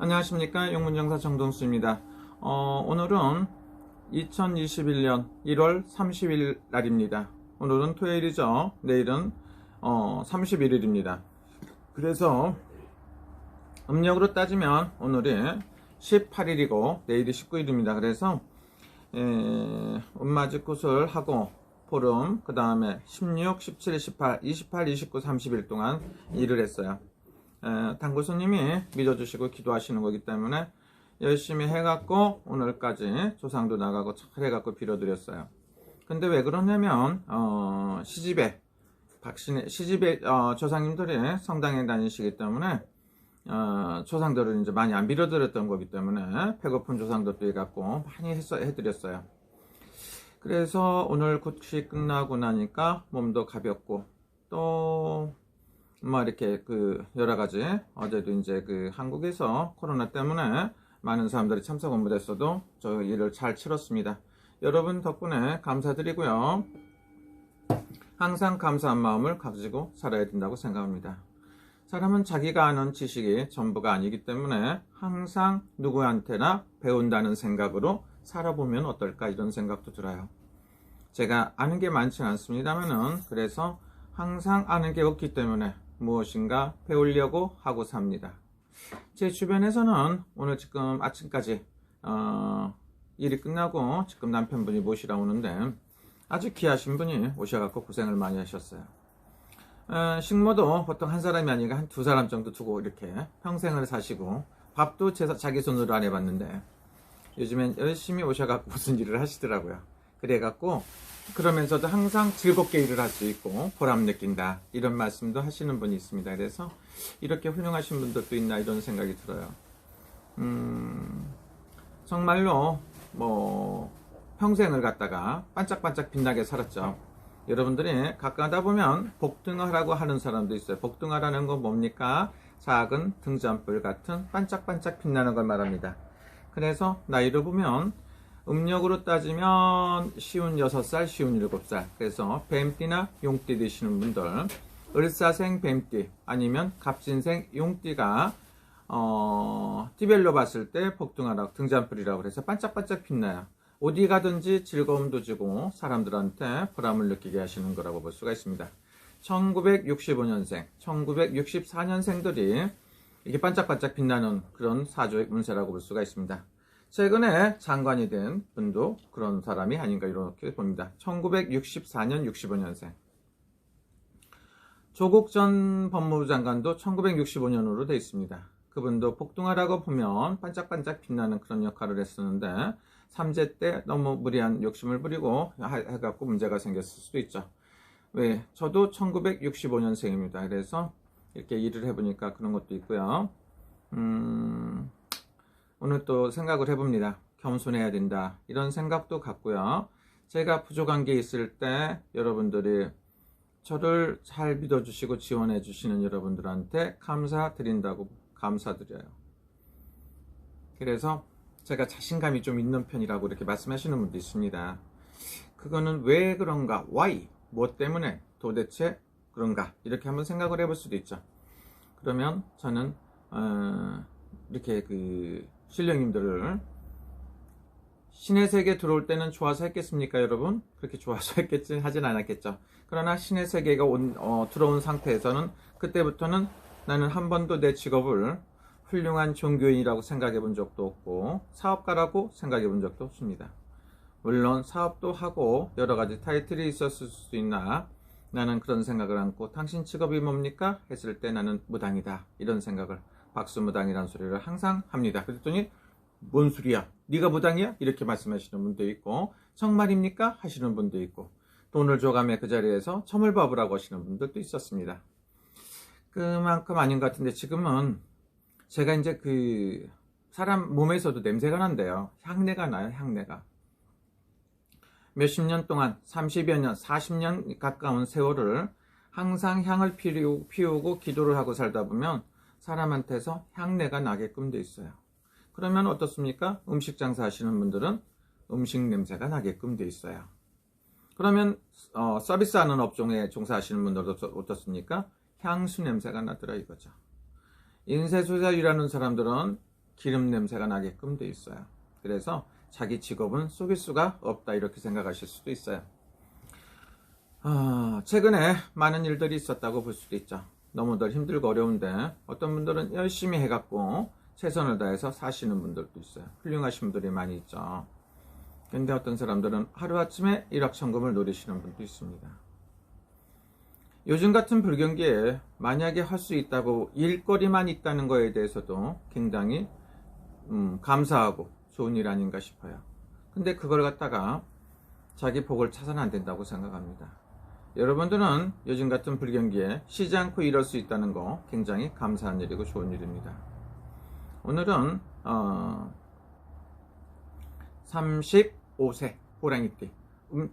안녕하십니까, 용문정사 정동수입니다. 오늘은 2021년 1월 30일 날입니다. 오늘은 토요일이죠. 내일은 31일입니다. 그래서 음력으로 따지면 오늘이 18일이고 내일이 19일입니다. 그래서 음마지굿을 하고 보름, 그 다음에 16, 17, 18, 28, 29, 30일 동안 일을 했어요. 당구수님이 믿어주시고 기도하시는 거기 때문에 열심히 해갖고 오늘까지 조상도 나가고 잘 해갖고 빌어드렸어요. 근데 왜 그러냐면 시집에 조상님들이 성당에 다니시기 때문에 조상들을 이제 많이 안 빌어드렸던 거기 때문에 배고픈 조상들도 해갖고 많이 해드렸어요. 그래서 오늘 굿이 끝나고 나니까 몸도 가볍고 또 이렇게 여러 가지, 어제도 이제 한국에서 코로나 때문에 많은 사람들이 참석은 못했어도 저 일을 잘 치렀습니다. 여러분 덕분에 감사드리고요. 항상 감사한 마음을 가지고 살아야 된다고 생각합니다. 사람은 자기가 아는 지식이 전부가 아니기 때문에 항상 누구한테나 배운다는 생각으로 살아보면 어떨까, 이런 생각도 들어요. 제가 아는 게 많지 않습니다만은 그래서 항상 아는 게 없기 때문에 무엇인가 배우려고 하고 삽니다. 제 주변에서는 오늘 지금 아침까지 일이 끝나고 지금 남편분이 모시러 오는데 아주 귀하신 분이 오셔갖고 고생을 많이 하셨어요. 식모도 보통 한 사람이 아니라 한 두 사람 정도 두고 이렇게 평생을 사시고 밥도 자기 손으로 안 해봤는데 요즘엔 열심히 오셔갖고 무슨 일을 하시더라고요. 그래갖고 그러면서도 항상 즐겁게 일을 할 수 있고 보람 느낀다, 이런 말씀도 하시는 분이 있습니다. 그래서 이렇게 훌륭하신 분들도 있나, 이런 생각이 들어요. 정말로 평생을 갖다가 반짝반짝 빛나게 살았죠. 여러분들이 가끔 하다 보면 복등하라고 하는 사람도 있어요. 복등하라는 건 뭡니까? 작은 등잔불 같은 반짝반짝 빛나는 걸 말합니다. 그래서 나이를 보면 음력으로 따지면 쉬운 6살, 쉬운 7살. 그래서 뱀띠나 용띠 되시는 분들, 을사생 뱀띠 아니면 갑진생 용띠가 띠별로 봤을 때 복등하라고, 등잔불이라고 해서 반짝반짝 빛나요. 어디 가든지 즐거움도 주고 사람들한테 보람을 느끼게 하시는 거라고 볼 수가 있습니다. 1965년생, 1964년생들이 이게 반짝반짝 빛나는 그런 사주의 운세라고 볼 수가 있습니다. 최근에 장관이 된 분도 그런 사람이 아닌가, 이렇게 봅니다. 1964년 65년생. 조국 전 법무부 장관도 1965년으로 되어 있습니다. 그분도 복등하라고 보면 반짝반짝 빛나는 그런 역할을 했었는데 3제 때 너무 무리한 욕심을 부리고 해갖고 문제가 생겼을 수도 있죠. 왜? 저도 1965년생입니다. 그래서 이렇게 일을 해보니까 그런 것도 있고요. 오늘 또 생각을 해봅니다. 겸손해야 된다, 이런 생각도 갖고요. 제가 부족한 게 있을 때 여러분들이 저를 잘 믿어주시고 지원해 주시는 여러분들한테 감사드린다고, 감사드려요. 그래서 제가 자신감이 좀 있는 편이라고 이렇게 말씀하시는 분도 있습니다. 그거는 왜 그런가, why, 뭐 때문에 도대체 그런가, 이렇게 한번 생각을 해볼 수도 있죠. 그러면 저는 이렇게 신령님들을 신의 세계 들어올 때는 좋아서 했겠습니까, 여러분? 그렇게 좋아서 했겠지, 하진 않았겠죠. 그러나 신의 세계가 들어온 상태에서는 그때부터는 나는 한 번도 내 직업을 훌륭한 종교인이라고 생각해 본 적도 없고 사업가라고 생각해 본 적도 없습니다. 물론 사업도 하고 여러 가지 타이틀이 있었을 수도 있나, 나는 그런 생각을 않고 당신 직업이 뭡니까? 했을 때 나는 무당이다, 이런 생각을, 박수무당이라는 소리를 항상 합니다. 그랬더니 뭔 소리야, 네가 무당이야? 이렇게 말씀하시는 분도 있고, 정말입니까? 하시는 분도 있고, 돈을 줘가며 그 자리에서 점을 봐보라고 하시는 분들도 있었습니다. 그만큼 아닌 것 같은데 지금은 제가 이제 사람 몸에서도 냄새가 난대요. 향내가 나요, 향내가. 몇십 년 동안, 30여 년, 40년 가까운 세월을 항상 향을 피우고 기도를 하고 살다 보면 사람한테서 향내가 나게끔 돼 있어요. 그러면 어떻습니까? 음식 장사 하시는 분들은 음식 냄새가 나게끔 돼 있어요. 그러면 서비스하는 업종에 종사하시는 분들도 어떻습니까? 향수 냄새가 나더라, 이거죠. 인쇄소자 일하는 사람들은 기름 냄새가 나게끔 돼 있어요. 그래서 자기 직업은 속일 수가 없다 이렇게 생각하실 수도 있어요. 최근에 많은 일들이 있었다고 볼 수도 있죠. 너무들 힘들고 어려운데 어떤 분들은 열심히 해갖고 최선을 다해서 사시는 분들도 있어요. 훌륭하신 분들이 많이 있죠. 근데 어떤 사람들은 하루아침에 일확천금을 노리시는 분도 있습니다. 요즘 같은 불경기에 만약에 할 수 있다고 일거리만 있다는 거에 대해서도 굉장히 감사하고 좋은 일 아닌가 싶어요. 근데 그걸 갖다가 자기 복을 찾아는 안 된다고 생각합니다. 여러분들은 요즘 같은 불경기에 쉬지 않고 일할 수 있다는 거 굉장히 감사한 일이고 좋은 일입니다. 오늘은 35세 호랑이띠,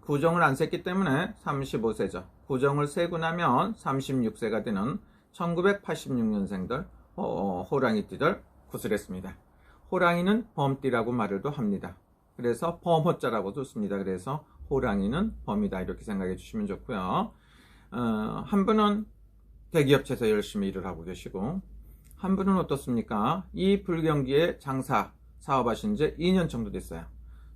구정을 안 셌기 때문에 35세죠. 구정을 세고 나면 36세가 되는 1986년생들 호랑이띠들 구슬했습니다. 호랑이는 범띠라고 말을도 합니다. 그래서 범호자라고도 씁니다. 그래서 호랑이는 범이다 이렇게 생각해 주시면 좋고요. 한 분은 대기업체에서 열심히 일을 하고 계시고, 한 분은 어떻습니까? 이 불경기에 장사 사업하신 지 2년 정도 됐어요.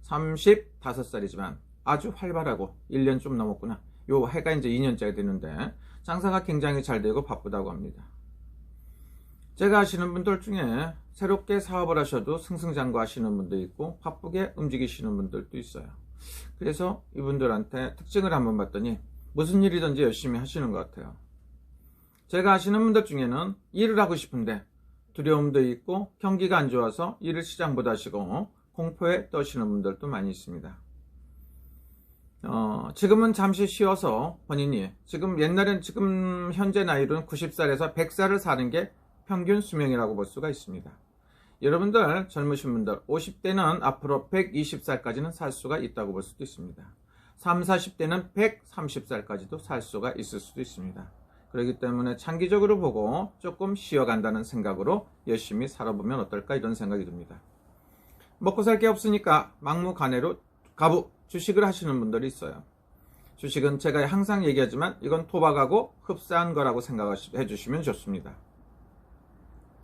35살이지만 아주 활발하고 1년 좀 넘었구나. 요 해가 이제 2년째가 되는데 장사가 굉장히 잘 되고 바쁘다고 합니다. 제가 아시는 분들 중에 새롭게 사업을 하셔도 승승장구하시는 분도 있고 바쁘게 움직이시는 분들도 있어요. 그래서 이분들한테 특징을 한번 봤더니 무슨 일이든지 열심히 하시는 것 같아요. 제가 아시는 분들 중에는 일을 하고 싶은데 두려움도 있고 경기가 안 좋아서 일을 시작 못 하시고 공포에 떠시는 분들도 많이 있습니다. 지금은 잠시 쉬어서 본인이 지금 현재 나이로는 90살에서 100살을 사는 게 평균 수명이라고 볼 수가 있습니다. 여러분들 젊으신 분들 50대는 앞으로 120살까지는 살 수가 있다고 볼 수도 있습니다. 30, 40대는 130살까지도 살 수가 있을 수도 있습니다. 그렇기 때문에 장기적으로 보고 조금 쉬어간다는 생각으로 열심히 살아보면 어떨까 이런 생각이 듭니다. 먹고 살 게 없으니까 막무가내로 가부 주식을 하시는 분들이 있어요. 주식은 제가 항상 얘기하지만 이건 도박하고 흡사한 거라고 생각해 주시면 좋습니다.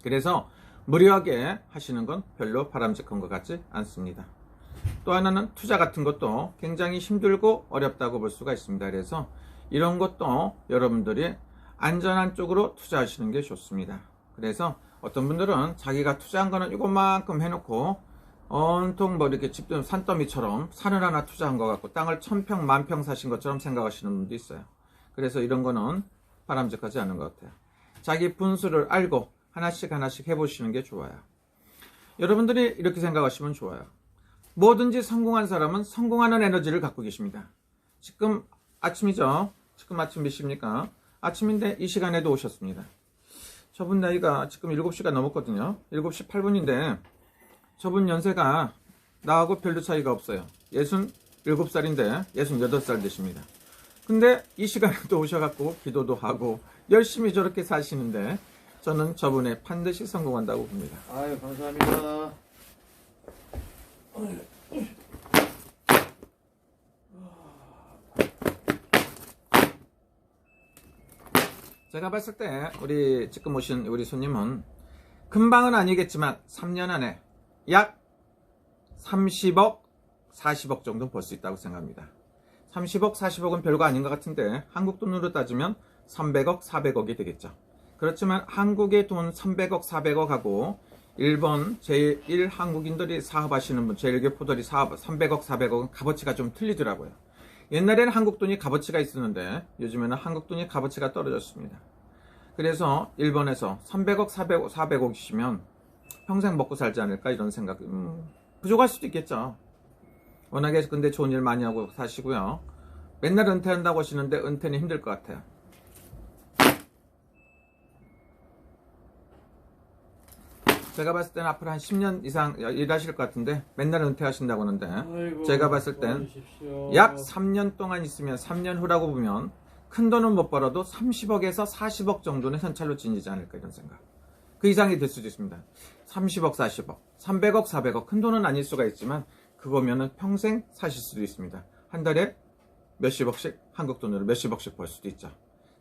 그래서 무료하게 하시는 건 별로 바람직한 것 같지 않습니다. 또 하나는 투자 같은 것도 굉장히 힘들고 어렵다고 볼 수가 있습니다. 그래서 이런 것도 여러분들이 안전한 쪽으로 투자하시는 게 좋습니다. 그래서 어떤 분들은 자기가 투자한 거는 이것만큼 해놓고 온통 뭐 이렇게 집도 산더미처럼 산을 하나 투자한 것 같고 땅을 1000평 만평 사신 것처럼 생각하시는 분도 있어요. 그래서 이런 거는 바람직하지 않은 것 같아요. 자기 분수를 알고 하나씩 해보시는 게 좋아요. 여러분들이 이렇게 생각하시면 좋아요. 뭐든지 성공한 사람은 성공하는 에너지를 갖고 계십니다. 지금 아침이죠. 지금 아침 몇 시입니까? 아침인데 이 시간에도 오셨습니다. 저분 나이가 지금 7시가 넘었거든요. 7시 8분인데 저분 연세가 나하고 별로 차이가 없어요. 67살인데 68살 되십니다. 근데 이 시간에도 오셔갖고 기도도 하고 열심히 저렇게 사시는데 저는 저분에 반드시 성공한다고 봅니다. 아유, 감사합니다. 제가 봤을 때 우리 지금 오신 우리 손님은 금방은 아니겠지만 3년 안에 약 30억, 40억 정도 벌 수 있다고 생각합니다. 30억, 40억은 별거 아닌 것 같은데 한국 돈으로 따지면 300억, 400억이 되겠죠. 그렇지만 한국의 돈 300억, 400억하고 일본 제1 한국인들이 사업하시는 분, 제1교포들이 사업 300억, 400억은 값어치가 좀 틀리더라고요. 옛날에는 한국 돈이 값어치가 있었는데 요즘에는 한국 돈이 값어치가 떨어졌습니다. 그래서 일본에서 300억, 400억이시면 평생 먹고 살지 않을까 이런 생각, 부족할 수도 있겠죠. 워낙에 근데 좋은 일 많이 하고 사시고요. 맨날 은퇴한다고 하시는데 은퇴는 힘들 것 같아요. 제가 봤을 때는 앞으로 한 10년 이상 일하실 것 같은데 맨날 은퇴하신다고 하는데 아이고, 제가 봤을 땐 도와주십시오. 약 3년 동안 있으면 3년 후라고 보면 큰 돈은 못 벌어도 30억에서 40억 정도는 현찰로 지니지 않을까 이런 생각. 그 이상이 될 수도 있습니다. 30억, 40억, 300억, 400억 큰 돈은 아닐 수가 있지만 그거면은 평생 사실 수도 있습니다. 한 달에 몇십억씩 한국 돈으로 몇십억씩 벌 수도 있죠.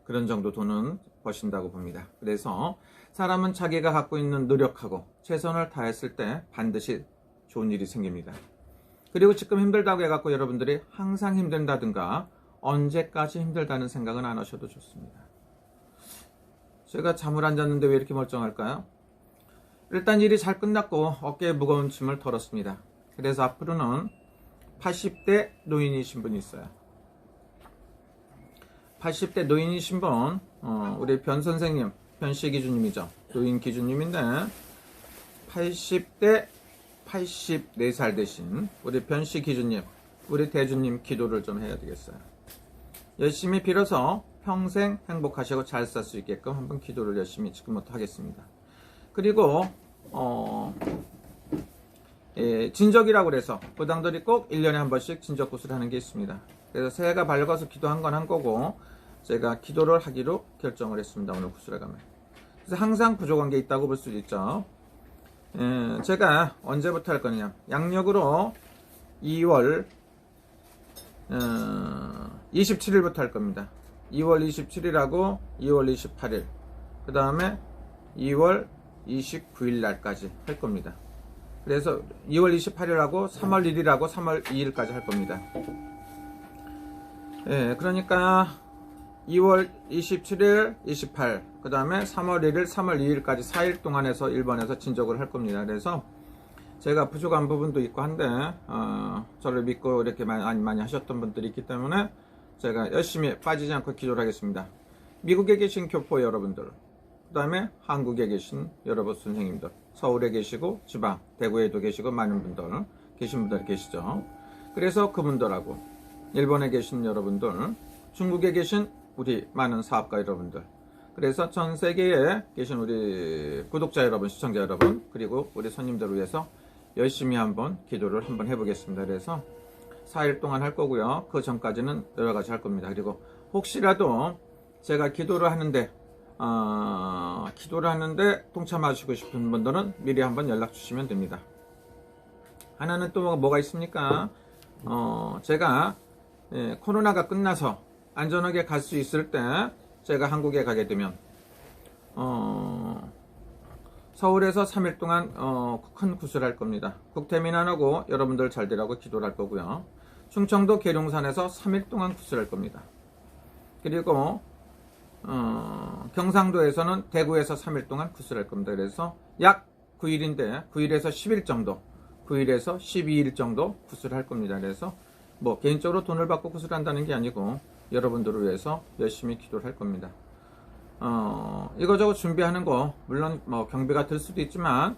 그런 정도 돈은 버신다고 봅니다. 그래서 사람은 자기가 갖고 있는 노력하고 최선을 다했을 때 반드시 좋은 일이 생깁니다. 그리고 지금 힘들다고 해갖고 여러분들이 항상 힘든다든가 언제까지 힘들다는 생각은 안 하셔도 좋습니다. 제가 잠을 안 잤는데 왜 이렇게 멀쩡할까요? 일단 일이 잘 끝났고 어깨에 무거운 짐을 덜었습니다. 그래서 앞으로는 80대 노인이신 분이 있어요. 80대 노인이신 분, 우리 변 선생님, 변씨 기준님이죠. 노인 기준님인데 80대 84살 되신 우리 변씨 기준님, 우리 대주님 기도를 좀 해야 되겠어요. 열심히 빌어서 평생 행복하시고 잘 살 수 있게끔 한번 기도를 열심히 지금부터 하겠습니다. 그리고 진적이라고 그래서 부당들이 꼭 1년에 한 번씩 진적굿을 하는 게 있습니다. 그래서 새해가 밝아서 기도한 건 한 거고 제가 기도를 하기로 결정을 했습니다. 오늘 구슬에 가면. 그래서 항상 부족한 게 있다고 볼 수도 있죠. 제가 언제부터 할 거냐, 양력으로 2월 27일부터 할 겁니다. 2월 27일하고 2월 28일, 그 다음에 2월 29일 날까지 할 겁니다. 그래서 2월 28일하고 3월 1일하고 3월 2일까지 할 겁니다. 그러니까 2월 27일, 28, 그 다음에 3월 1일, 3월 2일까지 4일 동안 해서 일본에서 진적을 할 겁니다. 그래서 제가 부족한 부분도 있고 한데 저를 믿고 이렇게 많이 하셨던 분들이 있기 때문에 제가 열심히 빠지지 않고 기도를 하겠습니다. 미국에 계신 교포 여러분들, 그 다음에 한국에 계신 여러분 선생님들, 서울에 계시고 지방, 대구에도 계시고 많은 분들 계신 분들 계시죠. 그래서 그분들하고 일본에 계신 여러분들, 중국에 계신 우리 많은 사업가 여러분들, 그래서 전 세계에 계신 우리 구독자 여러분, 시청자 여러분, 그리고 우리 손님들을 위해서 열심히 한번 기도를 한번 해보겠습니다. 그래서 4일 동안 할 거고요. 그 전까지는 여러 가지 할 겁니다. 그리고 혹시라도 제가 기도를 하는데 동참하시고 싶은 분들은 미리 한번 연락 주시면 됩니다. 하나는 또 뭐가 있습니까? 제가 코로나가 끝나서 안전하게 갈 수 있을 때 제가 한국에 가게 되면 서울에서 3일 동안 큰 구슬 할 겁니다. 국태민안하고 여러분들 잘 되라고 기도를 할 거고요. 충청도 계룡산에서 3일 동안 구슬 할 겁니다. 그리고 경상도에서는 대구에서 3일 동안 구슬 할 겁니다. 그래서 약 9일인데 9일에서 10일 정도, 9일에서 12일 정도 구슬 할 겁니다. 그래서 뭐 개인적으로 돈을 받고 구슬 한다는 게 아니고 여러분들을 위해서 열심히 기도를 할 겁니다. 이거저거 준비하는 거 물론 뭐 경비가 들 수도 있지만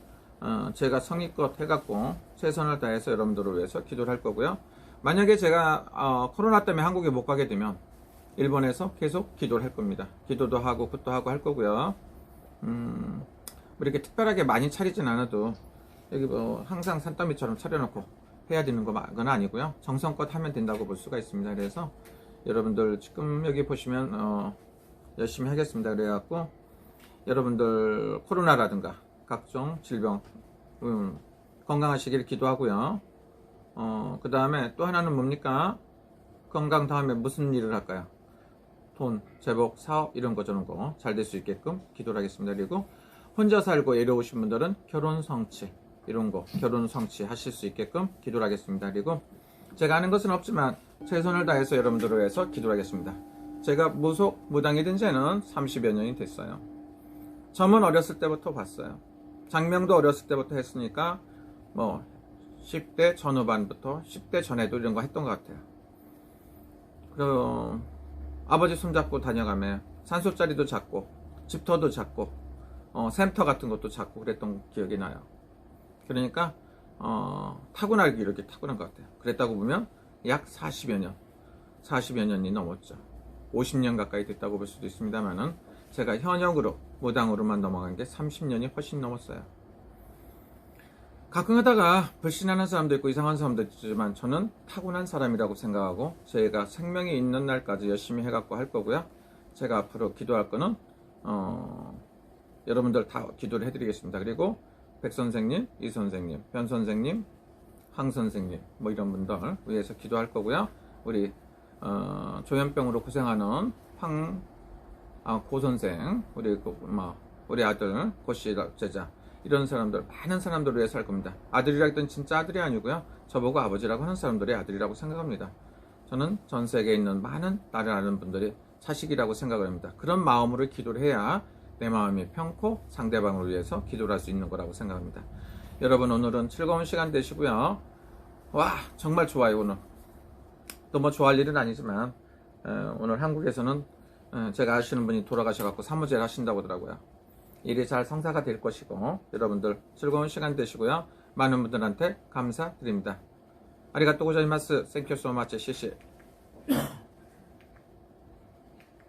제가 성의껏 해갖고 최선을 다해서 여러분들을 위해서 기도를 할 거고요. 만약에 제가 코로나 때문에 한국에 못 가게 되면 일본에서 계속 기도를 할 겁니다. 기도도 하고 굿도 하고 할 거고요. 뭐 이렇게 특별하게 많이 차리진 않아도 여기 뭐 항상 산더미처럼 차려놓고 해야 되는 건 아니고요. 정성껏 하면 된다고 볼 수가 있습니다. 그래서 여러분들 지금 여기 보시면 열심히 하겠습니다. 그래갖고 여러분들 코로나라든가 각종 질병 건강하시길 기도하고요. 그 다음에 또 하나는 뭡니까? 건강 다음에 무슨 일을 할까요? 돈, 제복, 사업 이런 거 저런 거 잘 될 수 있게끔 기도를 하겠습니다. 그리고 혼자 살고 애로우신 분들은 결혼 성취 이런 거 결혼 성취 하실 수 있게끔 기도를 하겠습니다. 그리고 제가 아는 것은 없지만 최선을 다해서 여러분들을 위해서 기도를 하겠습니다. 제가 무당이 된 지는 30여 년이 됐어요. 점은 어렸을 때부터 봤어요. 장명도 어렸을 때부터 했으니까 뭐 10대 전후반부터 10대 전에도 이런 거 했던 것 같아요. 그리고 아버지 손잡고 다녀가며 산소짜리도 잡고 집터도 잡고 샘터 같은 것도 잡고 그랬던 기억이 나요. 그러니까 타고나기 이렇게 타고난 것 같아요. 그랬다고 보면 약 40여 년이 넘었죠. 50년 가까이 됐다고 볼 수도 있습니다만은 제가 현역으로 무당으로만 넘어간 게 30년이 훨씬 넘었어요. 가끔 하다가 불신하는 사람도 있고 이상한 사람도 있지만 저는 타고난 사람이라고 생각하고 제가 생명이 있는 날까지 열심히 해갖고 할 거고요. 제가 앞으로 기도할 거는 여러분들 다 기도를 해드리겠습니다. 그리고 백 선생님, 이 선생님, 변 선생님, 황 선생님 뭐 이런 분들 위해서 기도할 거고요. 우리 조현병으로 고생하는 고 선생, 우리 아들, 고씨 제자, 이런 사람들, 많은 사람들을 위해서 할 겁니다. 아들이라 했던 진짜 아들이 아니고요. 저보고 아버지라고 하는 사람들이 아들이라고 생각합니다. 저는 전 세계에 있는 많은 나를 아는 분들이 자식이라고 생각을 합니다. 그런 마음으로 기도를 해야 내 마음이 편코 상대방을 위해서 기도를 할 수 있는 거라고 생각합니다. 여러분, 오늘은 즐거운 시간 되시고요. 와, 정말 좋아요. 오늘 또 뭐 좋아할 일은 아니지만 오늘 한국에서는 제가 아시는 분이 돌아가셔갖고 사무제를 하신다고 하더라고요. 일이 잘 성사가 될 것이고, 여러분들 즐거운 시간 되시고요. 많은 분들한테 감사드립니다. 아리가또 고자이마스. 땡큐 소마치. 시시.